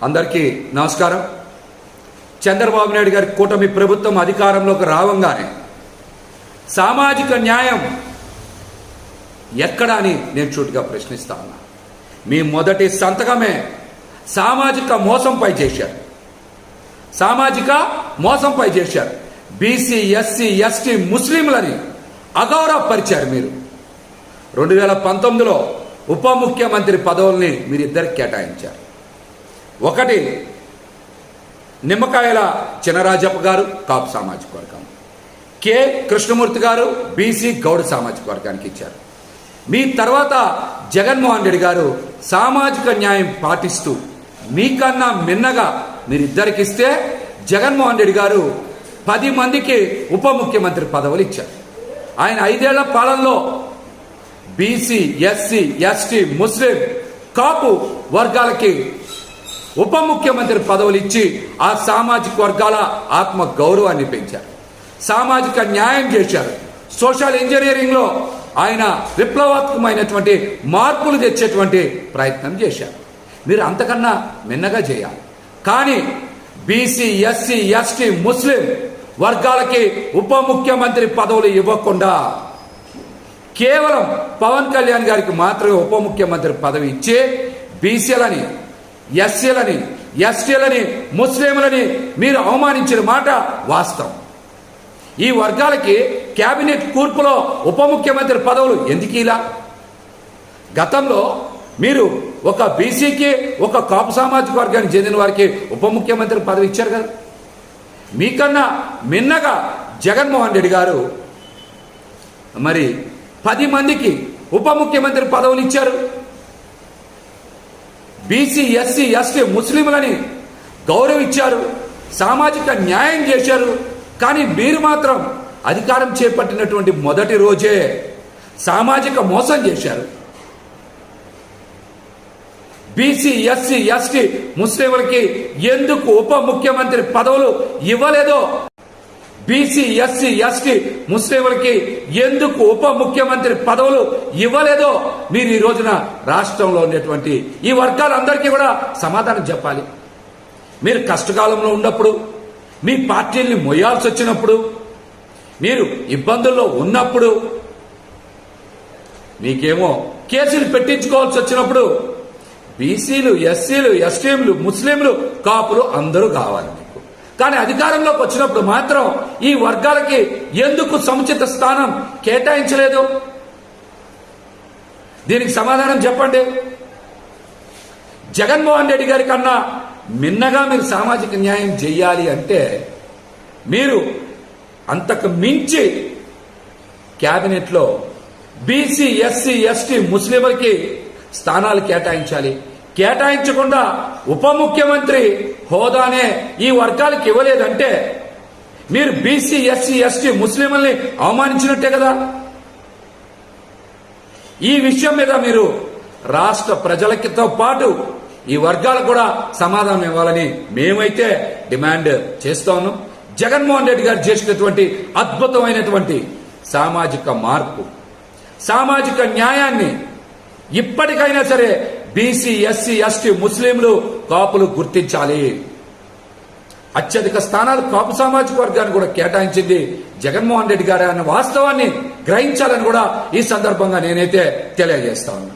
అందరికీ నమస్కారం. చంద్రబాబు నాయుడు గారి కూటమి ప్రభుత్వం అధికారంలోకి రావంగానే సామాజిక న్యాయం ఎక్కడ అని నేను సూటిగా ప్రశ్నిస్తా ఉన్నా. మీ మొదటి సంతకమే సామాజిక మోసంపై చేశారు. సామాజిక మోసంపై చేశారు. బీసీ, ఎస్సీ, ఎస్టీ, ముస్లింలని అగౌరవపరిచారు. మీరు 2019లో ఉప ముఖ్యమంత్రి పదవుల్ని మీరిద్దరికి కేటాయించారు. ఒకటి నిమ్మకాయల చినరాజప్ప గారు కాపు సామాజిక వర్గం, కె కృష్ణమూర్తి గారు బీసీ గౌడ సామాజిక వర్గానికి ఇచ్చారు. మీ తర్వాత జగన్మోహన్ రెడ్డి గారు సామాజిక న్యాయం పాటిస్తూ మీకన్నా మిన్నగా మీరిద్దరికి ఇస్తే జగన్మోహన్ రెడ్డి గారు 10 మందికి ఉప ముఖ్యమంత్రి పదవులు ఇచ్చారు. ఆయన 5 ఏళ్ల పాలనలో బీసీ, ఎస్సీ, ఎస్టీ, ముస్లిం, కాపు వర్గాలకి ఉప ముఖ్యమంత్రి పదవులు ఇచ్చి ఆ సామాజిక వర్గాల ఆత్మ గౌరవాన్ని పెంచారు. సామాజిక న్యాయం చేశారు. సోషల్ ఇంజనీరింగ్లో ఆయన విప్లవాత్మకమైనటువంటి మార్పులు తెచ్చేటువంటి ప్రయత్నం చేశారు. మీరు అంతకన్నా మిన్నగా చేయాలి. కానీ బీసీ, ఎస్సీ, ఎస్టీ, ముస్లిం వర్గాలకి ఉప ముఖ్యమంత్రి పదవులు ఇవ్వకుండా కేవలం పవన్ కళ్యాణ్ గారికి మాత్రమే ఉప ముఖ్యమంత్రి పదవి ఇచ్చి బీసీలని, ఎస్సీలని, ఎస్టీలని, ముస్లింలని మీరు అవమానించిన మాట వాస్తవం. ఈ వర్గాలకి కేబినెట్ కూర్పులో ఉప ముఖ్యమంత్రి పదవులు ఎందుకు ఇలా? గతంలో మీరు ఒక బీసీకి, ఒక కాపు సామాజిక వర్గానికి చెందిన వారికి ఉప ముఖ్యమంత్రి పదవి ఇచ్చారు కదా. మీకన్నా మిన్నగా జగన్మోహన్ రెడ్డి గారు మరి 10 మందికి ఉప ముఖ్యమంత్రి పదవులు ఇచ్చారు. బీసీ, ఎస్సీ, ఎస్టీ, ముస్లింలని గౌరవించారు. సామాజిక న్యాయం చేశారు. కానీ మీరు మాత్రం అధికారం చేపట్టినటువంటి మొదటి రోజే సామాజిక మోసం చేశారు. బీసీ, ఎస్సీ, ఎస్టీ, ముస్లింలకి ఎందుకు ఉప ముఖ్యమంత్రి పదవులు ఇవ్వలేదో, బీసీ, ఎస్సీ, ఎస్టీ, ముస్లింలకి ఎందుకు ఉప ముఖ్యమంత్రి పదవులు ఇవ్వలేదో మీరు ఈ రోజున రాష్ట్రంలో ఉన్నటువంటి ఈ వర్గాలందరికీ కూడా సమాధానం చెప్పాలి. మీరు కష్టకాలంలో ఉన్నప్పుడు, మీ పార్టీల్ని మొయ్యాల్సి వచ్చినప్పుడు, మీరు ఇబ్బందుల్లో ఉన్నప్పుడు, మీకేమో కేసులు పెట్టించుకోవాల్సి వచ్చినప్పుడు బీసీలు, ఎస్సీలు, ఎస్టీలు, ముస్లింలు, కాపులు అందరూ కావాలి మీకు. కానీ అధికారంలోకి వచ్చినప్పుడు మాత్రం ఈ వర్గాలకి ఎందుకు సముచిత స్థానం కేటాయించలేదు? దీనికి సమాధానం చెప్పండి. జగన్మోహన్ రెడ్డి గారి కన్నా మిన్నగా మీరు సామాజిక న్యాయం చేయాలి అంటే మీరు అంతకు మించి క్యాబినెట్లో బీసీ, ఎస్సీ, ఎస్టీ, ముస్లింలకి స్థానాలు కేటాయించాలి. కేటాయించకుండా ఉప ముఖ్యమంత్రి హోదానే ఈ వర్గాలకు ఇవ్వలేదంటే మీరు బీసీ, ఎస్సీ, ఎస్టీ, ముస్లింలని అవమానించినట్టే కదా. ఈ విషయం మీద మీరు రాష్ట్ర ప్రజలతో పాటు ఈ వర్గాలకు కూడా సమాధానం ఇవ్వాలని మేమైతే డిమాండ్ చేస్తాను. జగన్మోహన్ రెడ్డి గారు చేసినటువంటి అద్భుతమైనటువంటి సామాజిక మార్పు, సామాజిక న్యాయాన్ని ఇప్పటికైనా సరే బీసీ, ఎస్సీ, ఎస్టీ, ముస్లింలు, కాపులు గుర్తించాలి. అత్యధిక స్థానాలు కాపు సామాజిక వర్గాన్ని కూడా కేటాయించింది జగన్మోహన్ రెడ్డి గారు అన్న వాస్తవాన్ని గ్రహించాలని కూడా ఈ సందర్భంగా నేనైతే తెలియజేస్తా ఉన్నా.